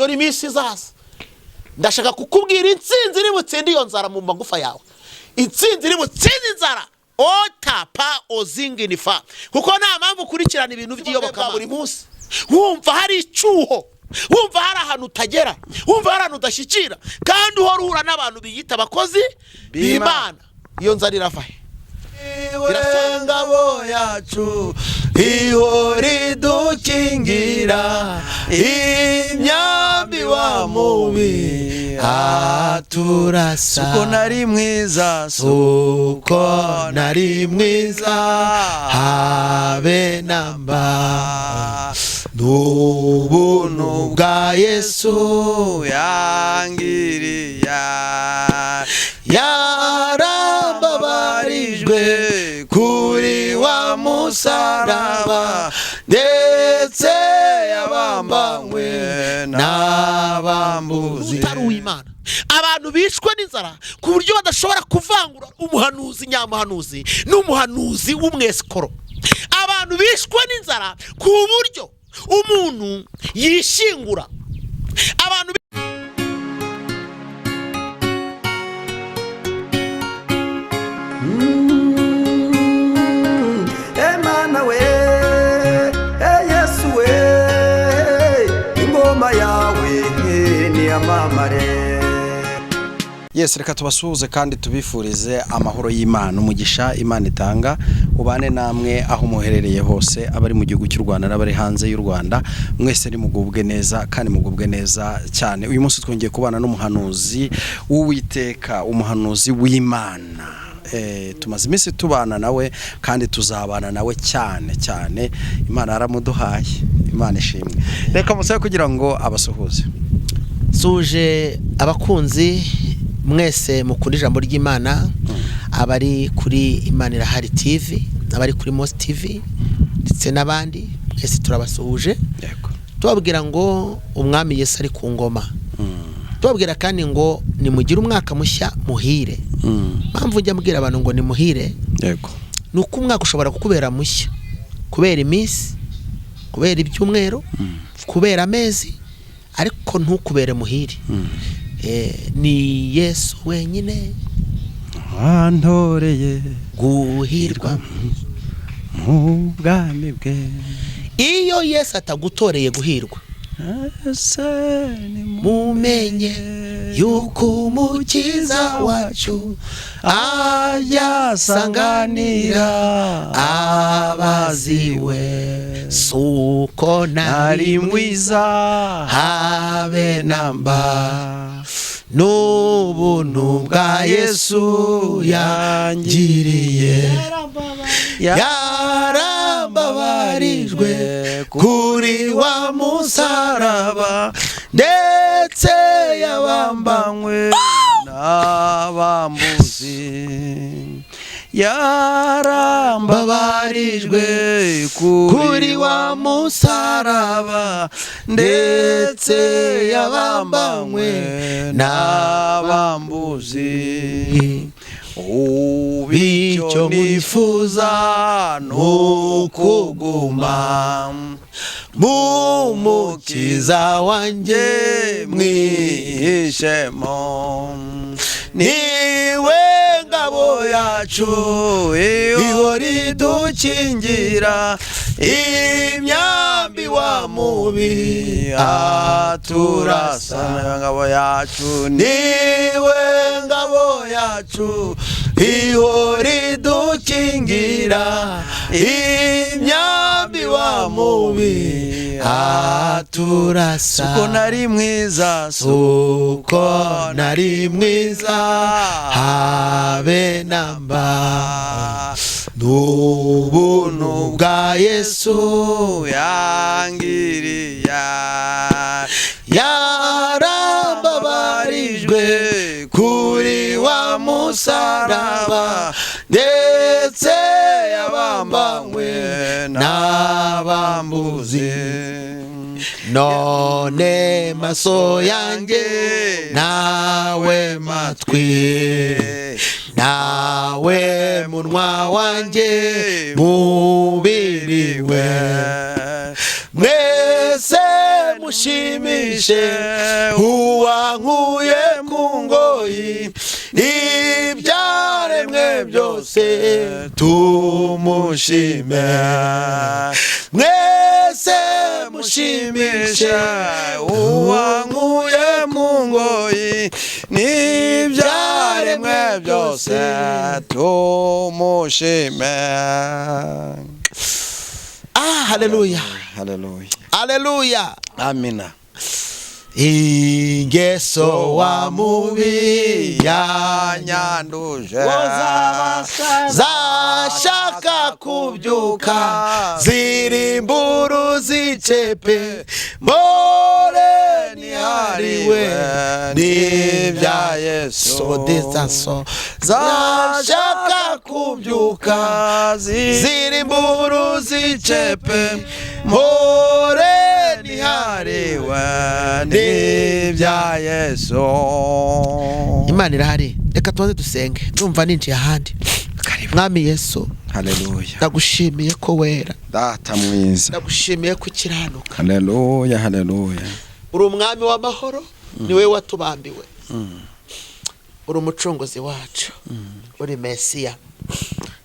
dore iminsi izaza ndashaka kukubwira intsinzi iri butsinde iyo nzara mu magufa yawe, intsinzi iri butsinde inzara otapa ozinginifa, kuko nta mpamvu ukurikirana ibintu by'iyoboka buri munsi wumva hari icyuho, wumva hari ahantu utagera, wumva hari ahantu udashyikira, kandi uhora uhura n'abantu biyita abakozi b'Imana. Iyo nzara irava he? Ngabo yacu ihora idukingira, imyambi wa mubi aturasa. Suko nari mwiza, suko nari mwiza habe namba, n'ubuntu bwa Yesu yangiriye, yarambabarijwe kuri wa musaraba, ndetse yabambanywe n'abambuzi. Utari uw'Imana, abantu bishwe n'inzara ku buryo badashobora kuvangura umuhanuzi nyamuhanuzi n'umuhanuzi w'umwesikoro. Abantu bishwe n'inzara ku buryo umuntu yishingura. Abantu Emana we, Yesu we, ingoma yawe ni amamare. Yes, reka tubasuhuze kandi tubifurize amahoro y'Imana, umugisha Imana itanga ubane namwe aho muherereye hose, abari mu gihugu cy'u Rwanda n'abari hanze y'u Rwanda, mwese ni mugubwe neza kandi mugubwe neza cyane. Uyu munsi twongeye kubana n'umuhanuzi w'Uwiteka, umuhanuzi w'Imana. Tumaze iminsi tubana nawe kandi tuzabana nawe cyane cyane. Imana yaramuduhaye, Imana ishimwe. Reka musabe kugira ngo abasuhuze. Suje abakunzi mwese mukunda ijambo ry'Imana, abari kuri Imana Irahari TV, abari kuri Mos TV ndetse n'abandi mwese turabasuhuje. Tubabwira ngo umwami Yesu ari ku ngoma. Tubabwira kandi ngo nimugire umwaka mushya muhire. Mpamvu njya mbwira abantu ngo ni muhire, nuko umwaka ushobora kukubera mushya kubera iminsi, kubera ibyumweru, kubera amezi, ariko ntukubere muhire. Ni Yesu wenyine wantoreye guhirwa mu bwami bwe. Iyo Yesu atagutoreye guhirwa, mumenye yuko umukiza wacu ayasanganira abaziwe. Suko nari mwiza habe namba, n'ubuntu bwa Yesu yangiriye, yarambabarijwe kuri wa musaraba, ndetse yabambanywe n'abambuzi. Yarambabarijwe kuri wa musaraba, ndetse yabambanywe n'abambuzi. Ubicyo nifuza nukuguma mumukiza wanjye mwihishemo, niwe ngabo yacu ihora idukingira, imyambi wa mubi aturasa. Ngabo yacu niwe ngabo yacu ihora idukingira, imyambi wa mubi aturasa. Suko nari mwiza, suko nari mwiza habe namba, n'ubuntu bwa Yesu yangiriye, yarambabarijwe kuri wa musaraba, ndetse yabambanywe n'abambuzi. None maso yanjye nawe matwi, nawe munwa wanjye mubiri we, mwese mushimishe uwankuye mu ngoyi ibyaremwe byose tumushime mwese mushimishe uwankuye mu ngoyi n'ibyaremwe byose tumushime. Haleluya, haleluya, haleluya, amina. ingeso wa mubi yanyanduje zashaka kubyuka zirimburu zicepe more nihariwe n'ibya Yesu zashaka kubyuka zirimburu zicepe more nihariwe n'ibya Yesu. Imana irahari, reka tubanze dusenge. Ndumva ninjiye ahandi. Mwami Yesu, haleluya, ndagushimiye ko wera, data mwiza, ndagushimiye ko ukiranuka. Haleluya, haleluya. Uri umwami w'amahoro, ni wewe watubambiwe. Uri umucunguzi wacu, uri Mesiya.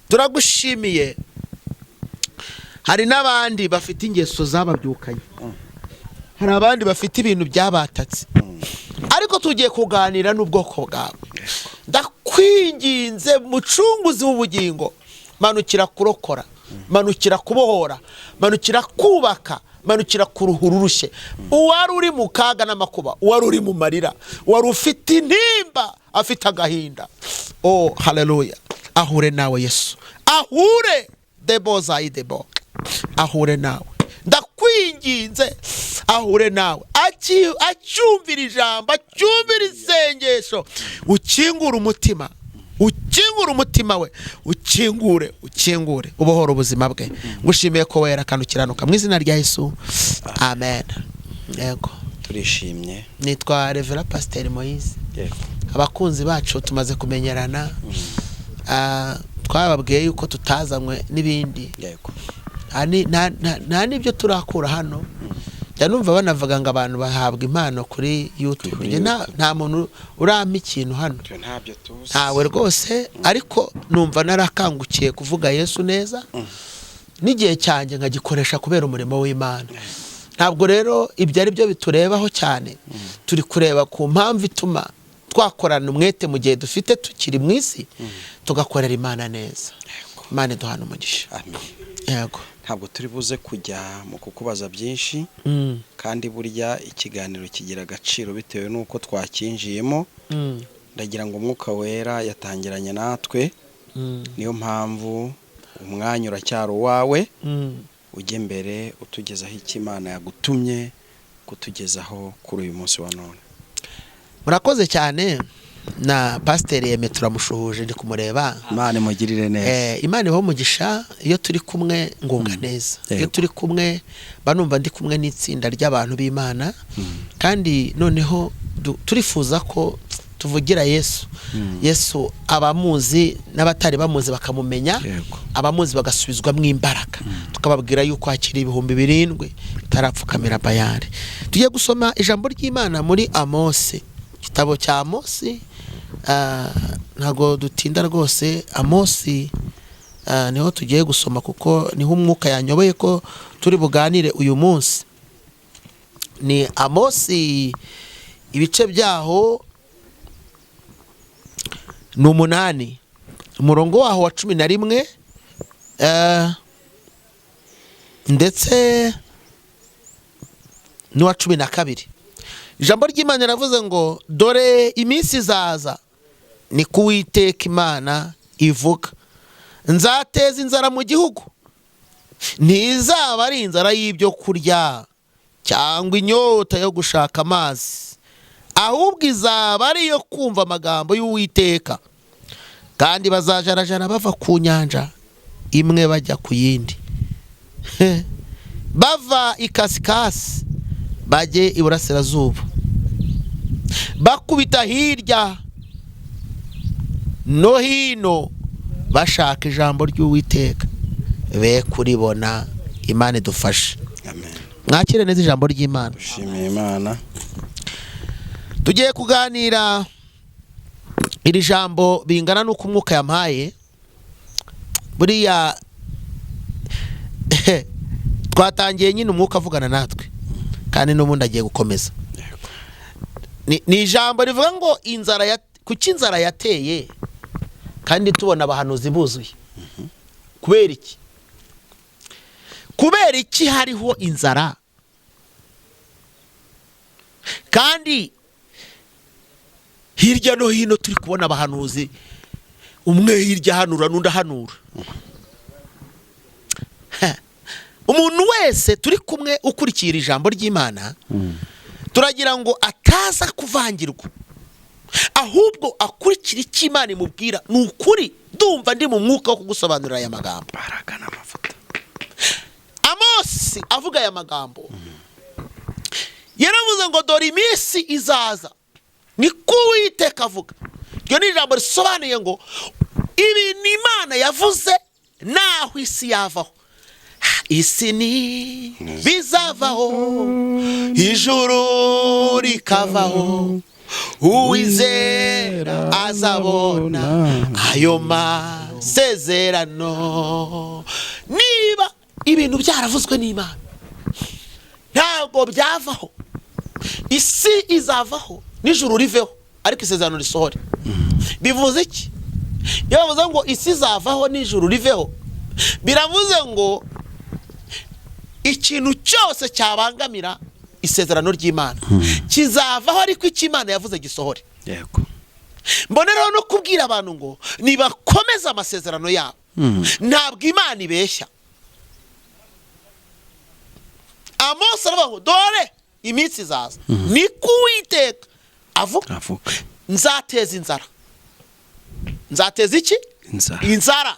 Turagushimiye. Hari n'abandi bafite ingeso zababyukanye, hari abandi bafite ibintu byabatatse, ariko tugiye kuganira n'ubwoko bwawe. Ndakwinginze mucunguzi w'ubugingo, manukira kurokora, manukira kubohora, manukira kubaka, manukira kuruhura urushye. Uwari uri mu kaga n'amakuba, uwari uri mu marira, uwari ufite intimba, afite agahinda, oh haleluya, ahure nawe Yesu, ahure debo zaidebo, ahure nawe. Ndakwinginze ahure nawe, acyumvira ijambo, acyumvira isengesho, ukingure umutima, ukingure umutima we, ukingure ubohora ubuzima bwe. Ngushimiye ko wera kandi ukiranuka mu izina rya Yesu, amen. Yego, turishimye. Nitwa Revera Pasteur Moise. Yego, abakunzi bacu tumaze kumenyerana, twababwiye yuko tutazanywe n'ibindi. Yego, nta nibyo turakura hano. Numva banavuga ngo abantu bahabwa impano kuri YouTube. Nta muntu urampa ikintu hano, ntabyo tuzi, ntawe rwose. Ariko numva narakangukiye kuvuga Yesu neza, n'igihe cyanjye nkagikoresha kubera umurimo w'Imana. Ntabwo rero ibyo ari byo biturebaho cyane, turi kureba ku mpamvu ituma twakorana umwete mu gihe dufite tukiri mu isi, tugakorera Imana neza. Imana iduhana umugisha. Amen. Yego, ntabwo turi buze kujya mu kukubaza byinshi, kandi burya ikiganiro kigira agaciro bitewe n'uko twakinjiyemo. Ndagira ngo umwuka wera yatangiranye natwe, niyo mpamvu umwanya uracyari uwawe. Ujye mbere utugezaho icyo Imana yagutumye kutugezaho kuri uyu munsi wa none. Murakoze cyane. Na Pasteur Yeme turamushuhuje, ndi kumureba. Imana imugirire neza. Imana ibaho umugisha. Iyo turi kumwe ngubwa neza, iyo turi kumwe banumva ndi kumwe n'itsinda ry'abantu b'Imana, kandi noneho turifuza ko tuvugira Yesu. Yesu abamuzi n'abatari bamuzi bakamumenya, abamuzi bagasubizwamo imbaraga, tukababwira yuko hakiri 7,000 bitarapfukamira Bayali. Tugiye gusoma ijambo ry'Imana muri Amosi, igitabo cya Amosi. Ntago dutinda rwose. Amosi niho tugiye gusoma kuko niho umwuka yanyoboye ko turi buganire uyu munsi. Ni Amosi, ibice byaho ni 8, umurongo waho wa 11 ndetse n'uwa 12. Ijambo ry'Imana riravuze ngo dore iminsi izaza, ni ku Uwiteka Imana ivuga, nzateza inzara mu gihugu, ntizaba ari inzara y'ibyo kurya cyangwa inyota yo gushaka amazi, ahubwo izaba ari iyo kumva amagambo y'Uwiteka. Kandi bazajarajara bava ku nyanja imwe bajya ku yindi, bava ikasikasi bajye iburasirazuba, bakubita hirya no hino bashaka ijambo ry'Uwiteka, be kuribona. Imana idufashe. Amen. mwakire neza ijambo ry'Imana. Dushimiye Imana. Tugiye kuganira iri jambo bingana n'uko umwuka yampaye. Buriya twatangiye nyine umwuka avugana natwe kandi n'ubundi agiye gukomeza. Ni ijambo rivuga ngo kuki inzara yateye kandi tubona abahanuzi buzuye. Kubera iki? Kubera iki hariho inzara kandi hirya no hino turi kubona abahanuzi, umwe hirya hanura n'undi hanura. Umuntu wese turi kumwe ukurikira ijambo ry'Imana turagira ngo ataza kuvangirwa, ahubwo akurikira icyo Imana imubwira. Ni ukuri ndumva ndi mu mwuka wo kugusobanurira aya magambo. Baragana amavuta. Amosi avuga aya magambo yaravuze ngo dore iminsi izaza, niko Uwiteka avuga. Iryo ni ijambo risobanuye ngo ibintu Imana yavuze naho isi yavaho, isi ni bizavaho, ijuru rikavaho, uwizera azabona ayo masezerano. Niba ibintu byaravuzwe n'Imana ntabwo byavaho. Isi izavaho n'ijuru riveho ariko isezerano risohore. Bivuze iki? Iyo bavuze ngo isi izavaho n'ijuru riveho, biravuze ngo ikintu cyose cyabangamira isezerano ry'Imana kizavaho ariko icyo Imana yavuze gisohore. Yego. Mboneraho no kubwira abantu ngo nibakomeze amasezerano yabo. Ntabwo Imana ibeshya. Amosi aravuga ngo dore iminsi izaza, niko Uwiteka avuga, nzateza inzara. Nzateza iki? Inzara.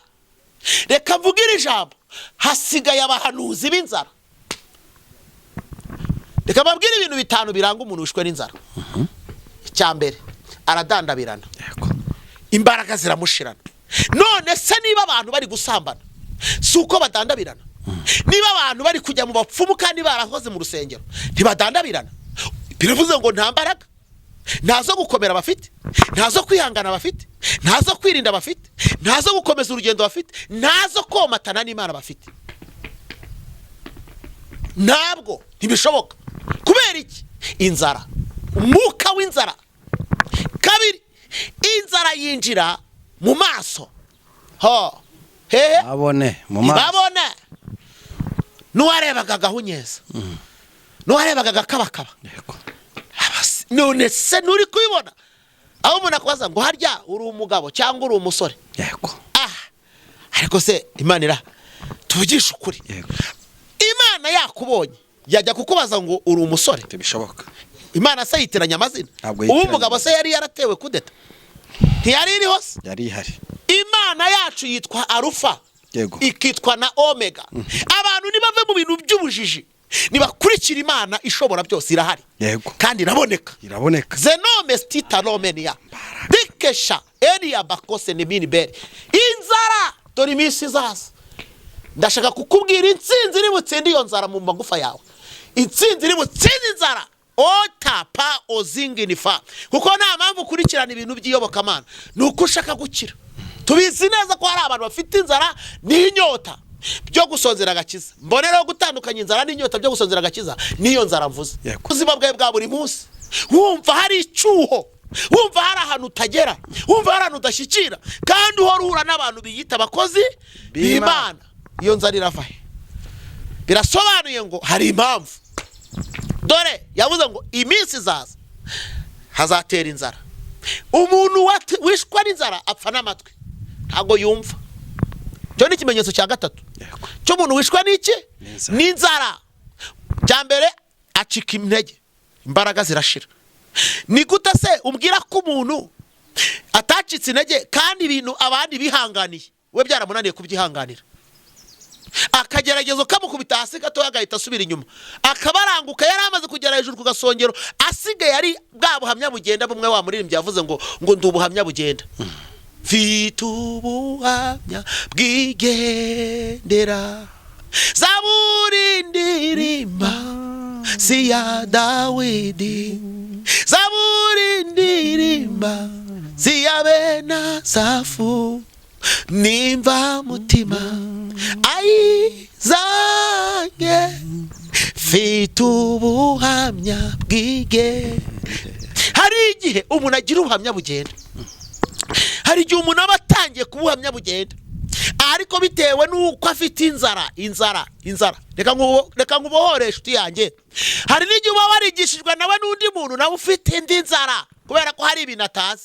Reka mvugire ijambo, hasigaye abahanuzi b'inzara. Reka babwire ibintu bitanu biranga umuntu wishwe n'inzara. Icyambere, aradandabirana. Imbaraga ziramushirana. None se niba abantu bari gusambana, si uko badandabirana? Niba abantu bari kujya mu bapfumu kandi barakoze mu rusengero, ntibadandabirana? Biravuze ngo nta mbaraga, ntazo gukomera bafite, ntazo kwihangana bafite, ntazo kwirinda bafite, ntazo gukomeza urugendo bafite, ntazo komatana n'Imana bafite. Ntabwo ntibishoboka. Kubera iki? Inzara, umwuka w'inzara. Kabiri, inzara yinjira mu maso. Abone mu maso. Babone. Nuwarebaga gahunyeza. Nuwarebaga gakabakaba. None se nuri kubibona? Aho umuntu akwaza ngo harya uri umugabo cyangwa uri umusore. Yego. Ariko se Imana tuvugisha ukuri. Yego. Imana yakubonye yajya kukubaza ngo uri umusore? Bishoboka. Imana se yitiranya amazina. Ubu umugabo se yari yaratewe kudeta? Ntiyari iri hose? Yari ihari. Imana yacu yitwa Arufa. Yego. Ikitwa na Omega. Abantu nibave mu bintu by'ubujiji, nibakurikira Imana ishobora byose irahari. Yego. Kandi iraboneka. Iraboneka. Zenome stita romenia. Dikesha Elia bakose nemini bere. Inzara dore iminsi izaza. Ndashaka kukubwira intsinzi iri butsindi iyo nzara mu magufa yawe. Intsinzi iri butsindi inzara. Otapa ozinginifa. Kuko nta mpamvu kurikirana ibintu by'iyobokamana. Nuko ushaka gukira. Tubizi neza ko hari abantu bafite inzara n'inyota byo gusonzera agakiza. Mboneraho gutandukanya inzara n'inyota byo gusonzera agakiza niyo nzara mvuze. Ubuzima bwawe bwa buri munsi wumva hari icyuho, wumva hari ahantu utagera, wumva hari ahantu udashyikira, kandi uhora uhura n'abantu biyita abakozi b'Imana. Iyo nzara irava he? Birasobanuye ngo hari impamvu. Dore yavuze ngo iminsi izaza hazatera inzara. Umuntu wishwa n'inzara apfa n'amatwi, ntago yumva. Cyo ni ikimenyetso cya gatatu cyo umuntu wishwa n'iki? N'inzara. Cyambere acika intege, imbaraga zirashira. Ni gute se umbwira ko umuntu atacitse intege kandi ibintu abandi bihanganiye we byaramunaniye kubyihanganira? Akageragezo kamukubita hasi gato agahita asubira inyuma, akabaranguka yari amaze kugera hejuru ku gasongero, asigaye ari bwa buhamya bugenda bumwe wa muririmbyi yavuze ngo ndi ubuhamya bugenda. Mfite ubuhamya bwigendera zaburi ndirimba si ya Dawidi, zaburi ndirimba si ya Benasafu, nimva mutima ayizanye mfite ubuhamya bwige. Hari igihe umuntu agira ubuhamya bugenda, hari igihe umuntu aba atangiye kubuhamya bugenda, ariko bitewe n'uko afite inzara. Reka ngubohoreshe inshuti yanjye. Hari n'igihe uba warigishijwe nawe n'undi muntu nawe ufite indi nzara, kubera ko hari ibintu atazi,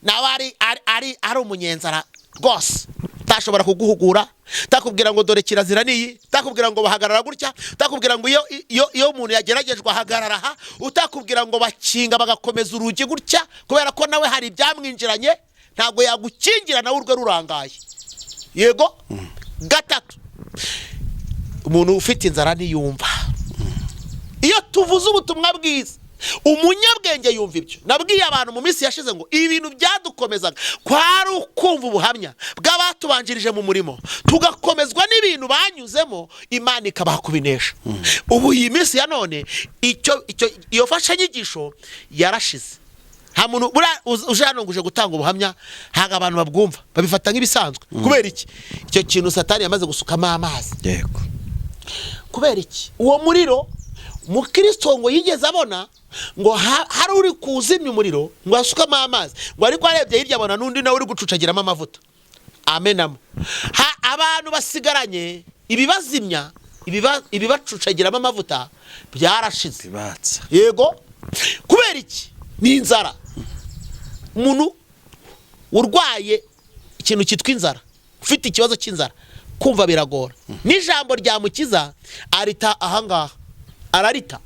nawe ari umunyenzara rwose, utashobora kuguhugura, utakubwira ngo dore kirazira niyi, utakubwira ngo bahagarara gutya, utakubwira ngo iyo umuntu yageragejwe ahagarara aha, utakubwira ngo bakinga bagakomeza urugi gutya, kubera ko nawe hari ibyamwinjiranye, ntabwo yagukingira nawe urwe rurangaye. Yego. Gatatu, umuntu ufite inzara niyumva. Iyo tuvuze ubutumwa bwiza, umunyabwenge yumva ibyo. Nabwiye abantu mu minsi yashize ngo ibintu byadukomezaga kwari ukumva ubuhamya bw'abatubanjirije mu murimo, tugakomezwa n'ibintu banyuzemo, Imana ikabaha kubinesha. Ubu iyi minsi ya none iyo fashanyigisho yarashize. Nta muntu uje hano ngo uje gutanga ubuhamya, ntabwo abantu babwumva, babifata nk'ibisanzwe. Kubera iki? Icyo kintu Satani yamaze gusukamo amazi. Yego. Kubera iki? Uwo muriro Mukristo ngo yigeze abona ngo hari uri kuzimya umuriro, ngo asukamo amazi, ngo ariko arebye hirya abona n'undi nawe uri gucucagiramo amavuta. Amenamo. Abantu basigaranye ibibazimya, ibibacucagiramo amavuta byarashize. Bibatsa. Yego. Kubera iki? Ni inzara. Umuntu urwaye ikintu cyitwa inzara, ufite ikibazo cy'inzara, kumva biragora. N'ijambo rya Mukiza arita ahangaha, ararita.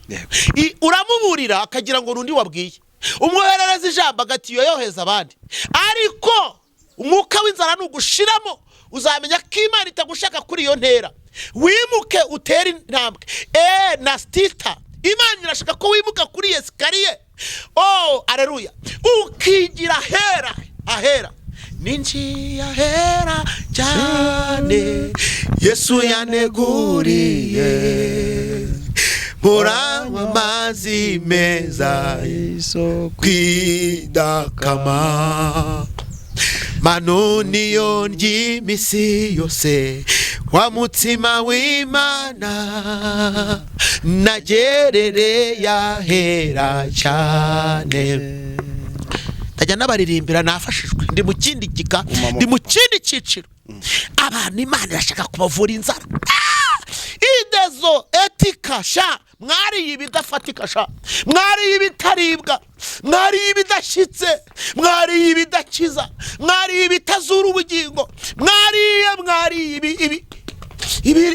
Uramuburira akagira ngo nundi wabwiye, umwoherereza ijambo agati yoyoheza abandi, ariko umwuka w'inzara nugushiramo uzamenya ko Imana itagushaka kuri iyo ntera. Wimuke utere intambwe. Na stita Imana irashaka ko wimuka kuri esikariye. Oh, aleluya. Ukigira ahera. Ninjiye ahera cyane, Yesu yaneguriye, muranywa amazi meza kwidakama, manoni yongi misi yose, wa mutima w'Imana nagerere yahera cyane. Tajya nabaririmbira nafashijwe, ndi mu kindi gika, ndi mu kindi cyiciro. Abantu Imana irashaka kubavura inzara. Idezo etika sha, mwari ibidafatika sha, mwari ibitaribwa, mwari ibidashitse, mwari ibidakiza, mwari ibitazura ubugingo, mwari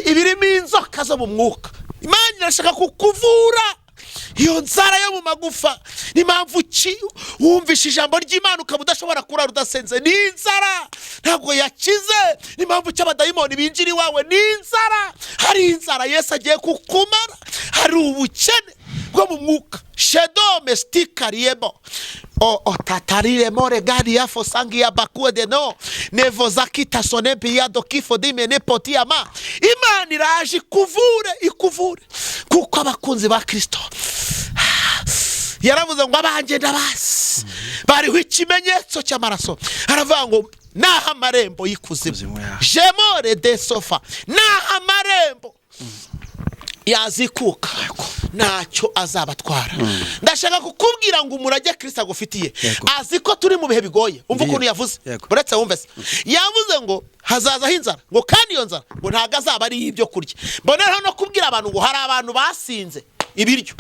ibirimo inzoka zo mu mwuka. Imana irashaka kukuvura iyo nzara yo mu magufa. Impamvu wumvisha ijambo ry'Imana ukaba udashobora kurara udasenze, ni inzara, ntabwo yakize. Impamvu cy'abadayimoni binjira iwawe ni inzara. Hari inzara Yesu agiye kukumara, hari ubukene bwo mu mwuka. Shedo mestika riemo tatarire more gadi ya fosangi ya bakuwe de no nevozaki tasone biya dokifo dimene potiyama. Imana iraje ikuvure kuko abakunzi ba Kristo yaravuze ngo abanjye ndabazi, bariho ikimenyetso cy'amaraso. Aravuga ngo naha amarembo y'ikuzimu, jemore de sofa, naha amarembo yazikuka, ntacyo azabatwara. Ndashaka kukubwira ngo umurage Kristo agufitiye, azi ko turi mu bihe bigoye. Umva ukuntu yavuze, buretse wumve se. Yavuze ngo hazazaho inzara, ngo kandi iyo nzara ngo ntago azaba ari ibyo kurya. Mbonera no kubwira abantu ngo hari abantu basinze ibiryo,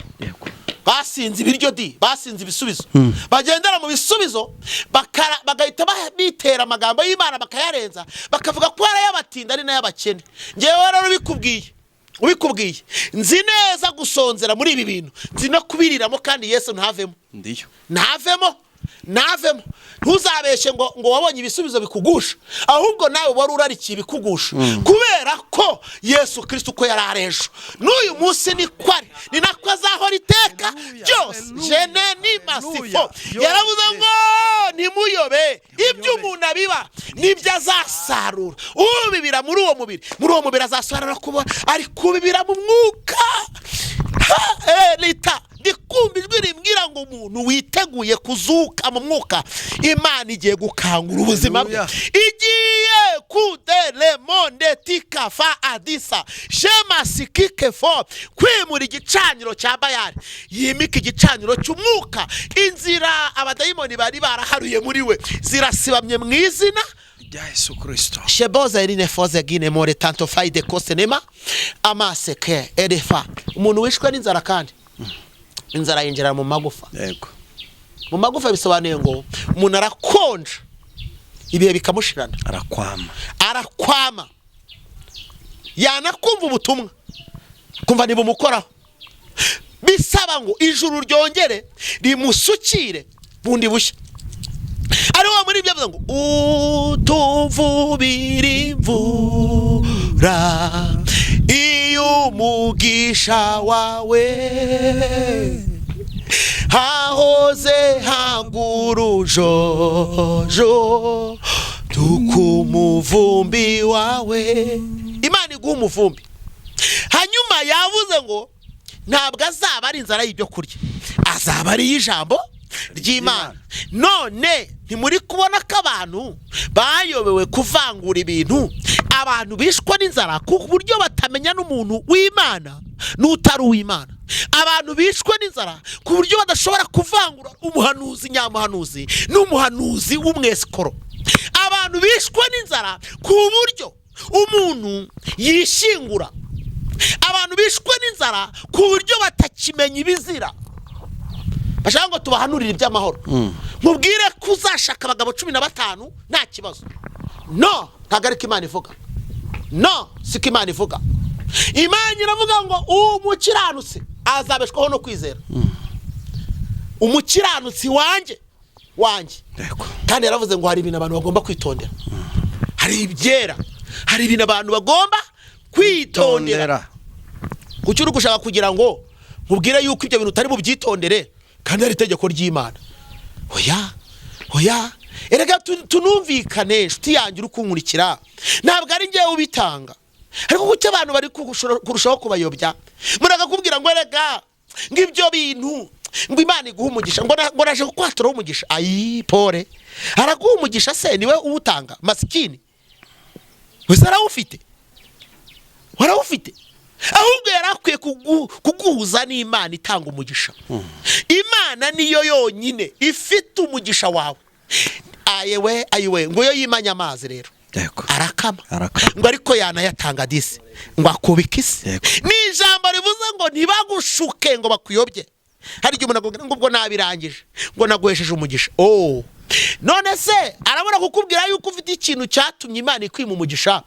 basinze ibiryo basinze ibisubizo, bagendera mu bisubizo, bagahita bitera amagambo y'Imana bakayarenza, bakavuga ko ari y'abatinda ari n'ay'abakene. Ngewe rero ubikubwiye nzi neza gusonzera muri ibi bintu, nzi no kubiriramo, kandi Yesu ntavemo. Navemo. Ntuzabeshe ngo wabonye ibisubizo bikugusha, ahubwo nawe wari urarikiye ibikugusha. Kubera ko Yesu Kristo uko yari arejo n'uyu munsi ni kwari, ni nako azahora iteka byose. Jene ni masifo. Yaravuze ngo ntimuyobe ibyo umuntu abiba nibyo azasarura. Ubibira muri uwo mubiri azasarura kuba ari kubibira mu mwuka. Lita ndikumva ijwi rimbwira ngo umuntu witeguye kuzuka mu mwuka, Imana igiye gukangura ubuzima bwe, igiye kudele monde tikafa adisa shema sikike fo kwimura igicaniro cya Bayali, yimika igicaniro cy'umwuka. Inzira abadayimoni bari baraharuye muri we zirasibamye mu izina rya Yesu Kristo. Sheboza irine foze gine more tanto faide kosenema amaseke erefa. Umuntu wishwe n'inzara kandi inzara yinjira mu magufa. Yego. Mu magufa bisobanuye ngo umuntu arakonja ibihe bikamushirana, arakwama yanakumva ubutumwa kumva nibumukoraho, bisaba ngo ijuru ryongere rimusukire bundi bushya. Ariho muri ibyo avuga ngo utuvubira imvura iyo umugisha wawe hahoze hagurujojo tukumuvumbi wawe. Imana iguha umuvumbi, hanyuma yavuze ngo ntabwo azaba ari inzara y'ibyo kurya, azaba ari ijambo ry'Imana. None ntimuri kubona ko abantu bayobewe kuvangura ibintu, abantu bishwa n'inzara ku buryo batamenya n'umuntu w'Imana n'utari uw'Imana, abantu bishwe n'inzara ku buryo badashobora kuvangura umuhanuzi nyamuhanuzi n'umuhanuzi w'umwesikoro, abantu bishwe n'inzara ku buryo umuntu yishingura, abantu bishwe n'inzara ku buryo batakimenya ibizira. Bashaka ngo tubahanurire iby'amahoro, mubwire ko uzashaka abagabo 15 nta kibazo. No, ntabwo ariko Imana ivuga. No, siko Imana ivuga. Imana iravuga ngo umukiranutsi azabeshwaho no kwizera. Umukiranutsi wanjye kandi yaravuze ngo hari ibintu abantu bagomba kwitondera, hari ibyera, hari ibintu abantu bagomba kwitondera. Kuki uri gushaka kugira ngo mubwire yuko ibyo bintu utari bubyitondere kandi ari itegeko ry'Imana? Oya erega tunumvikane nshuti yanjye uri kunkurikira, ntabwo ari ngewe ubitanga, ariko kuki abantu bari kurushaho kubayobya, muragakubwira ngo erega ngibyo bintu ngo Imana iguha umugisha, ngo naje kukwatura umugisha. Ayi pore, araguha umugisha se niwe uwutanga? Masikini wese warawufite, ahubwo yarakwiye kuguhuza n'Imana itanga umugisha. Imana niyo yonyine ifite umugisha wawe. Ayiwe ngo yo yimanya amazi rero arakama ngo ariko yanayatanga disi ngo akubika isi. Ni ijambo rivuze ngo ntibagushuke ngo bakuyobye. Hari igihe umuntu avuga ngo ubwo nabirangije ngo naguhesheje umugisha. None se arabona kukubwira yuko ufite ikintu cyatumye Imana ikwima umugisha?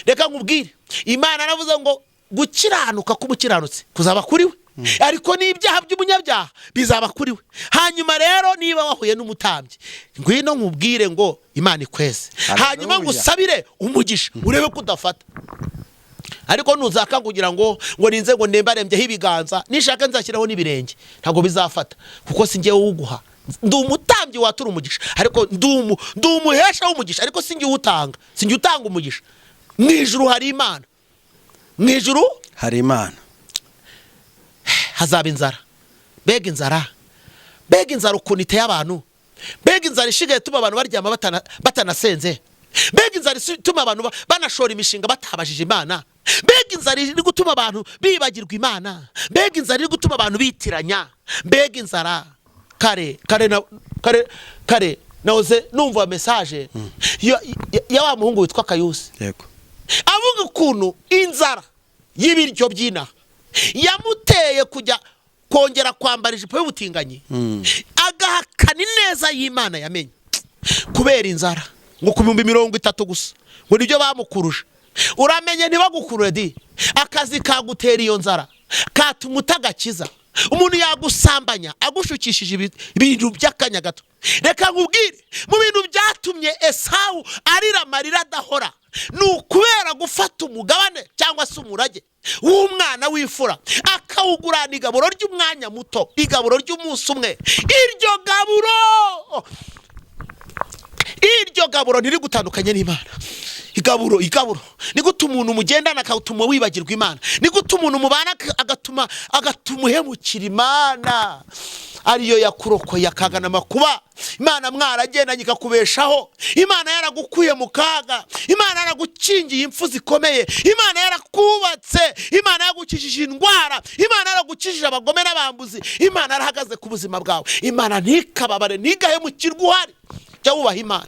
Reka nkubwire, Imana aravuze ngo gukiranuka k'umukiranutsi kuzaba kuri we, ariko n'ibyaha by'umunyabyaha bizaba kuri we. Hanyuma rero niba wahuye n'umutambyi, ngwino nkubwire ngo Imana ikweze, hanyuma ngusabire umugisha urebe ko udafata. Ariko nuzaka kugira ngo ninze ngo nembarembyeho ibiganza, nishaka nzashyiraho n'ibirenge, ntabwo bizafata, kuko si ngewe uguha. Ndi umutambyi watura umugisha, ariko ndi umuhesha w'umugisha, ariko si nge utanga, si nge utanga umugisha. Mwijuru hari Imana, mwijuru hari Imana. Hazaba inzara, bega inzara ukuntu iteye abantu, bega inzara ishigaye tuma abantu baryama batanasenze, bega inzara ituma abantu banashora imishinga batabajije Imana, bega inzara iri gutuma abantu bibagirwa Imana, bega inzara iri gutuma abantu bitiranya, bega inzara. Kare nahoze numva message ya wa muhungu witwa Kayusi, yego, avuga ukuntu inzara y'ibiryo by'ina yamuteye kujya kongera kwambara ijipo y'ubutinganyi, agahakana neza y'Imana yamenye kubera inzara, ngo ku 30 gusa ngo nibyo bamukuruje. Uramenye ntibagukurure di, akazi kagutera iyo nzara katuma utagakiza. Umuntu yagusambanya agushukishije ibintu by'akanya gato. Reka nkubwire, mu bintu byatumye Esawu arira amarira adahora, nukubera gufata umugabane cyangwa se umurage w'umwana w'ifura akawugurana igaburo ry'umwanya muto, igaburo ry'umunsi umwe. Iryo gaburo iryo gaburo ntirigutandukanye n'Imana. Igaburo ni gute umuntu mugendana akatuma wibagirwa Imana, ni gute umuntu mubana agatuma uhemukira Imana ariyo yakurokoye akagana amakuba. Imana mwaragendanye ikakubeshaho, Imana yaragukuye mu kaga, Imana yaragukingiye impfu zikomeye, Imana yarakubatse, Imana yagukijije indwara, Imana yaragukijije abagome n'abambuzi, Imana yarahagaze ku buzima bwawe. Imana ntikababare ntigahemukirwe uhari. Jya wubaha Imana.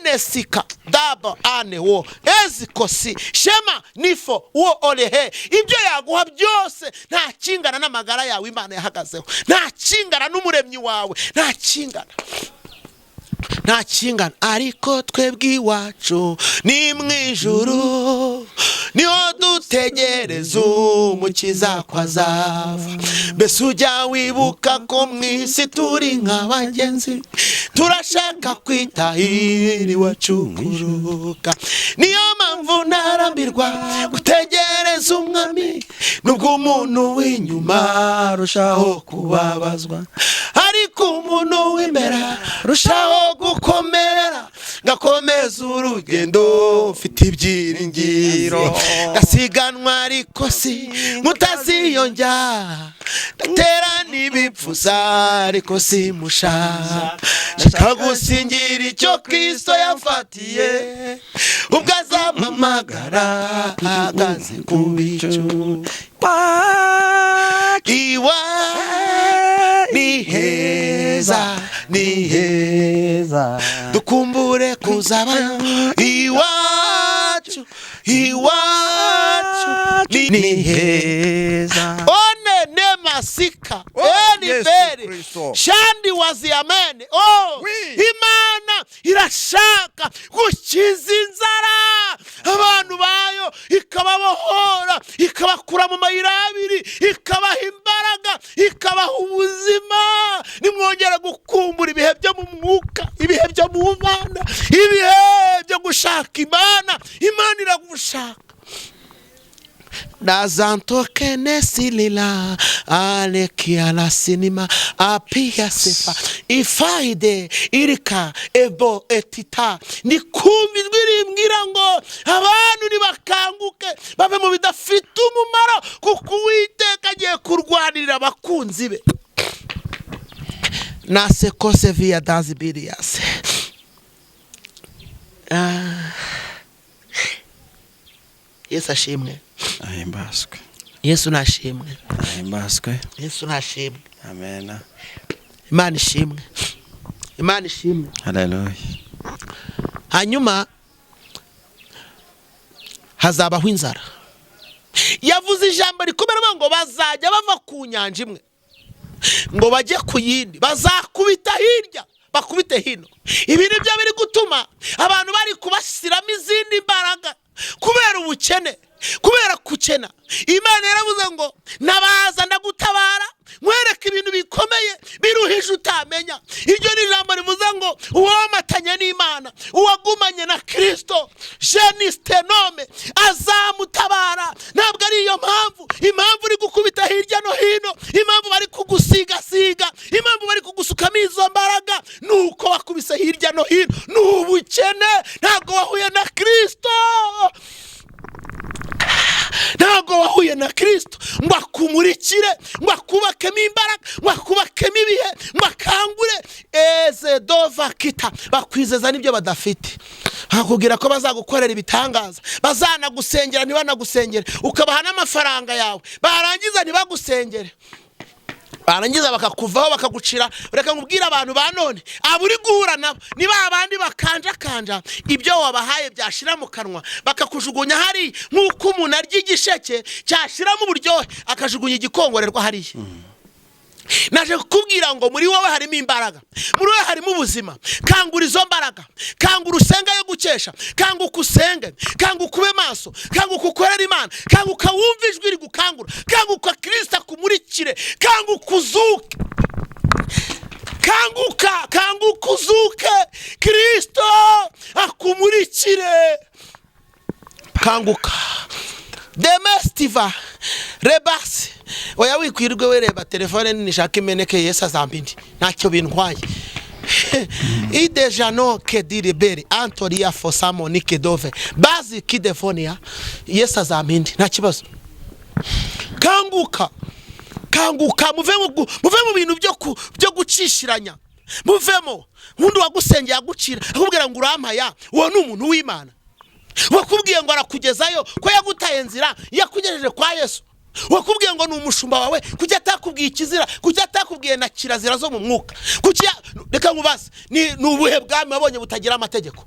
Enesika daba ane wo ezikosi shema nifo wo olehe. Ibyo yaguha byose nta kingana n'amagara yawe Imana yahagazeho, nta kingana n'umuremyi wawe, nta kingana. Ariko twebwe iwacu ni mu ijuru, niho dutegereza umukiza ko azava. Mbese ujya wibuka ko mu isi turi nk'abagenzi, turashaka kwitahira iwacu kuruhuka. Niyo mpamvu ntarambirwa gutegereza umwami, nubwo umuntu w'inyuma arushaho kubabazwa, ariko umuntu w'imbere arushaho gukomera. Ngakomeza urugendo mfite ibyiringiro, ngasiganwa ariko si mutaziyongera, ndatera n'ibipfuza ariko si musha. Shaka gusingira icyo Kristo yafatiye, ubwo azampamagara ahagaze ku bicu. Iwa ni heza, ni heza, dukumbure kuzabayo. Iwacu ni heza. One nemasika eni beri shandi waziyamene. Imana irashaka gukiza inzara abantu bayo, ikababohora, ikabakura mu mayira abiri, ikabaha imbaraga, ikabaha ubuzima. Nimwongera gukumbura ibihe byo mu mwuka, ibihe byo mu Mana, ibihe byo gushaka Imana. Imana iragushaka. Nazantoke nesilila alekia la sinima apia sefa ifaide irika ebo etita. Nikumbi mbwira ngo abantu nibakanguke bave mu bidafite umumaro, kuko Uwiteka agiye kurwanirira abakunzi be. Nasekose via dazibirias. Yesu ashimwe. Ahimbazwe. Yesu nashimwe. Ahimbazwe. Yesu nashimwe. Amen. Imana ishimwe. Imana ishimwe. Haleluya. Hanyuma hazabaho inzara. Yavuze ijambo rikomera ngo bazajya bava ku nyanja imwe ngo bajye ku yindi, bazakubita hirya bakubite hino. Ibi nibyo biri gutuma abantu bari kubasiramo izindi mbaraga kubera ubukene, kubera kukena. Imana yaravuze ngo nabaza ndagutabara, nkwereka ibintu bikomeye biruhije utamenya. Iryo ni ijambo rivuze ngo uwomatanye n'Imana, uwagumanye na Kristo jenistenome azamutabara. Ntabwo ari iyo impamvu uri gukubita hirya no hino, impamvu bari kugusigasiga, impamvu bari kugusukamo izo mbaraga, nuko wakubise hirya no hino n'ubukene. Ntabwo wahuye na Kristo, ntabwo wahuye na Kristo ngo akumurikire, ngo akubakemo imbaraga, ngo akubakemo ibihe, ngo akangure eze dova kita. Bakwizeza n'ibyo badafite, bakubwira ko bazagukorera ibitangaza, bazanagusengera ntibanagusengere, ukabaha n'amafaranga yawe, barangiza ntibagusengere, barangiza bakakuvaho bakagucira. Reka nkubwire abantu ba none aburi guhura nabo niba abandi bakanja ibyo wabahaye byashira mu kanwa bakakujugunya hari, nk'uko umuntu arya igisheke cyashira mu buryohe akajugunya igikongorerwa hariya. Naje kukubwira ngo muri wowe harimo imbaraga, muri wowe harimo ubuzima. Kangura izo mbaraga, kangura usenga yo gukesha, kanguka usenge, kanguka ube maso, kanguka ukorera Imana, kanguka wumva ijwi rigukangura, kanguka Kristo akumurikire, kanguka uzuke, kanguka uzuke, Kristo akumurikire, kanguka. Demestiva rebasi oya wikwirwe wereba telefone nishaka imeneke. Yesu azambindi ntacyo bintwaye. idejano kediriberi antoria fosamo nikedove bazi kidefonia Yesu azampindi nta kibazo. Kanguka muve mu bintu byo gucishiranya, muvemo. Nkundi wagusengeye agucira akubwira ngo urampaya, uwo ni umuntu w'Imana. Wakubwiye ngo arakugezayo ko yagutaye nzira yakugejeje kwa Yesu. Wakubwiye ngo ni umushumba wawe kujya atakubwiye ikizira, kujya atakubwiye na kirazira zo mu mwuka. Reka nkubaze, ni ubuhe bwami wabonye butagira amategeko?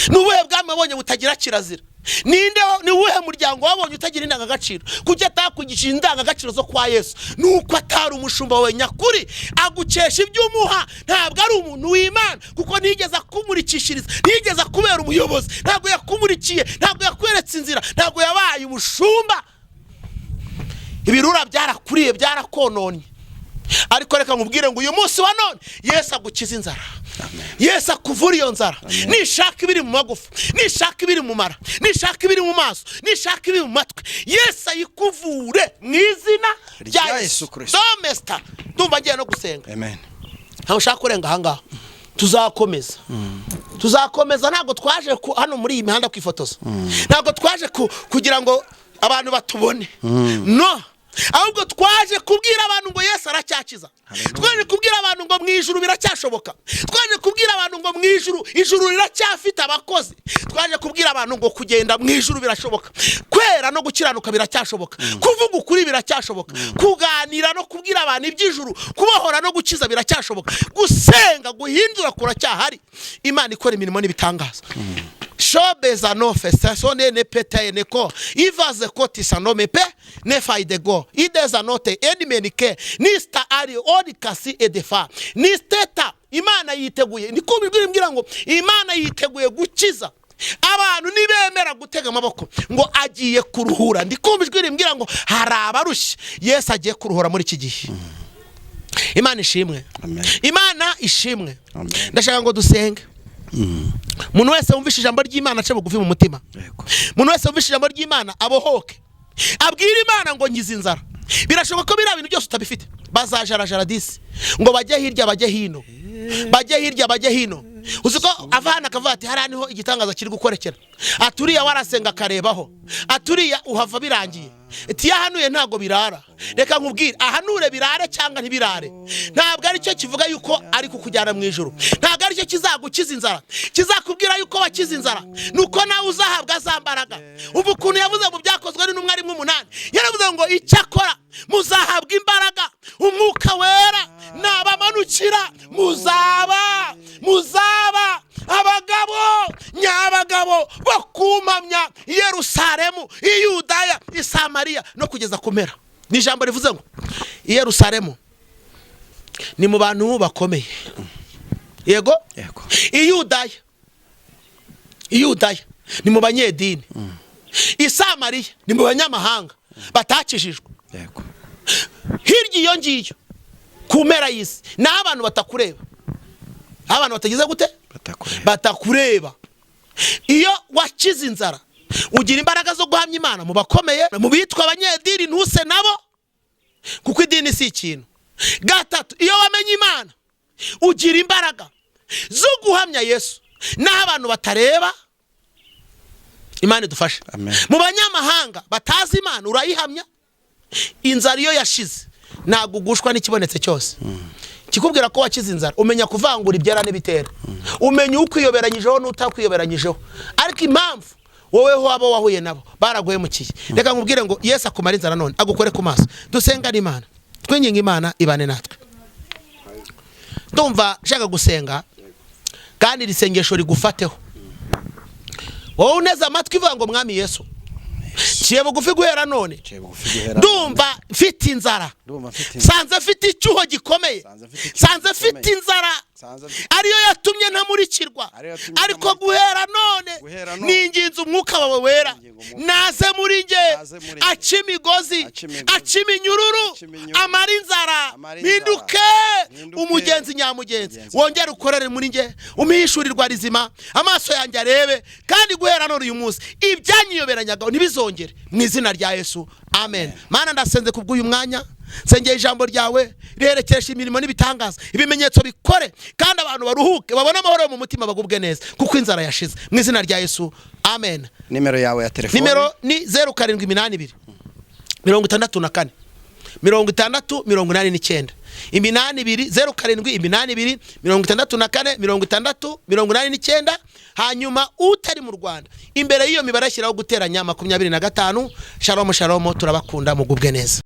Ni ubuhe bwami wabonye butagira kirazira? Ni uwuhe muryango wabonye utagira indangagaciro? Kujya atakugisha indangagaciro zo kwa Yesu nuko atari umushumba wawe nyakuri, agukesha iby'umuha. Ntabwo ari umuntu w'Imana, kuko ntigeze akumurikishiriza, ntigeze akubera umuyobozi, ntabwo yakumurikiye, ntabwo yakweretse inzira, ntabwo yabaye umushumba. Ibirura byarakuriye, byarakononye. Ariko reka nkubwire ngo uyu munsi wa none Yesu agukiza inzara. Yesu akuvura iyo nzara. Nishaka ibiri mu magufa, nishaka ibiri mu mara, nishaka ibiri mu maso, nishaka ibiri mu matwi, Yesu ayikuvure mu izina rya Yesu Kristo. Domesta ndumva ngiye no gusenga. Amen. Ntawe ushaka kurenga ahangaha. Tuzakomeza. Tuzakomeza, ntabwo twaje hano muri iyi mihanda kwifotoza. Ntabwo twaje kugira ngo abantu batubone. No. Ahubwo twaje kubwira abantu ngo Yesu aracyakiza. Twaje kubwira abantu ngo mu ijuru biracyashoboka. Twaje kubwira abantu ngo mu ijuru riracyafite abakozi. Twaje kubwira abantu ngo kugenda mu ijuru birashoboka. Kwera no gukiranuka biracyashoboka. Kuvuga ukuri biracyashoboka. Kuganira no kubwira abantu iby'ijuru, kubahora no gukiza biracyashoboka. Gusenga, guhindura kuracyahari. Imana ikora imirimo n'ibitangaza. Shobeza no festasone ne petaye neko ivaze koti sanome pe ne faidego ideza note edmenike nista ari odikasi edefa nisteta. Imana yiteguye, niko bimbwira ngo Imana yiteguye gukiza abantu nibemera gutega amaboko ngo agiye kuruhura. Ndikumva bimbwira ngo hari abarushye, Yesu agiye kuruhura muri iki gihe. Imana ishimwe. Imana ishimwe. Ndashaka ngo dusenge. Umuntu wese wumvise ijambo ry'Imana ace bugufi mu mutima. Umuntu wese wumvise ijambo ry'Imana abohoke, abwira Imana ngo ngize inzara. Birashoboka ko bira bintu byose utabifite. Bazajarajara disi ngo bajye hirya bajye hino, bajye hirya bajye hino. Uziko avana akavuga ati hari niho igitangaza kiri gukorekera. Aturiya warasenga karebaho, aturiya uhava birangiye. Ati yahanuye ntago birara. Reka nkubwire, ahanure birare cyangwa ntibirare, ntabwo ari cyo kivuga yuko ari kukujyana mu ijuru. Ntabwo ari cyo kizagukiza inzara. Kizakubwira yuko wakiza inzara nuko nawe uzahabwa zambaraga. Ubu ukuntu yavuze mu byakozwe n'intumwa 8 yaravuze ngo icyakora muzahabwa imbaraga umwuka wera nabamanukira, muzaba abagabo nyabagabo bakumamya Yerusalemu, Iyudaya, Isamariya no kugeza kumera. Ni ijambo rivuze ngo Yerusalemu ni mu bantu bakomeye. Yego? Iyudaya ni mu banyedini. Isamariya ni mu banyamahanga batakijijwe. Yego. Hirya iyo ngiyo kumera y'isi ni abantu batakureba. Abantu batagize gute? Batakureba. Iyo wakiza inzara ugira imbaraga zo guhamya Imana mu bakomeye, mu bitwa abanyedini ntuse nabo, kuko idini si ikintu. Gatatu, iyo wamenye Imana ugira imbaraga zo guhamya Yesu naho abantu batareba. Imana idufashe. Mu banyamahanga batazi Imana urayihamya. Inzara iyo yashize ntabwo ugushwa n'ikibonetse cyose. Kikubwira ko wakiza inzara umenya kuvangura ibyera n'ibitera, umenya uko iyoberanyijeho n'utakwiyoberanyijeho. Ariko impamvu wowe ho abo wahuye nabo baraguhemukiye. Reka nkubwire ngo Yesu akumara inzara none agukore ku maso. Dusenga n'Imana, twinginga Imana ibane natwe. Ndumva shaka gusenga kandi risengesho rigufateho. Wowe uneza amatwi ivuga ngo Mwami Yesu ciye bugufi guhera none, ndumva mfite inzara, sanze mfite icyuho gikomeye, sanze mfite inzara ariyo yatumye ntamurikirwa. Ariko guhera none ninginze umwuka wawe wera naze muri nge, aca imigozi, aca iminyururu, amara inzara, mpinduke umugenzi munyamugenzi wongere ukorere muri nge umihishurirwa rizima amaso yanjye arebe kandi guhera none uyu munsi ibyanyiyoberanyaga ntibizongere mu izina rya Yesu amen. Mana ndasenze kubw'uyu mwanya sengeye ijambo ryawe riherekesha imirimo n'ibitangaza ibimenyetso bikore kandi abantu baruhuke babone amahoro mu mutima bagubwe neza kuko inzara yashize mu izina rya Yesu amen. Nimero yawe ya telefone? Nimero ni 0782 64 60 89 0782 64 60 hanyuma utari mu Rwanda imbere y'iyo mibare ashyiraho guteranya 25. Shalom shalom turabakunda mugubwe neza.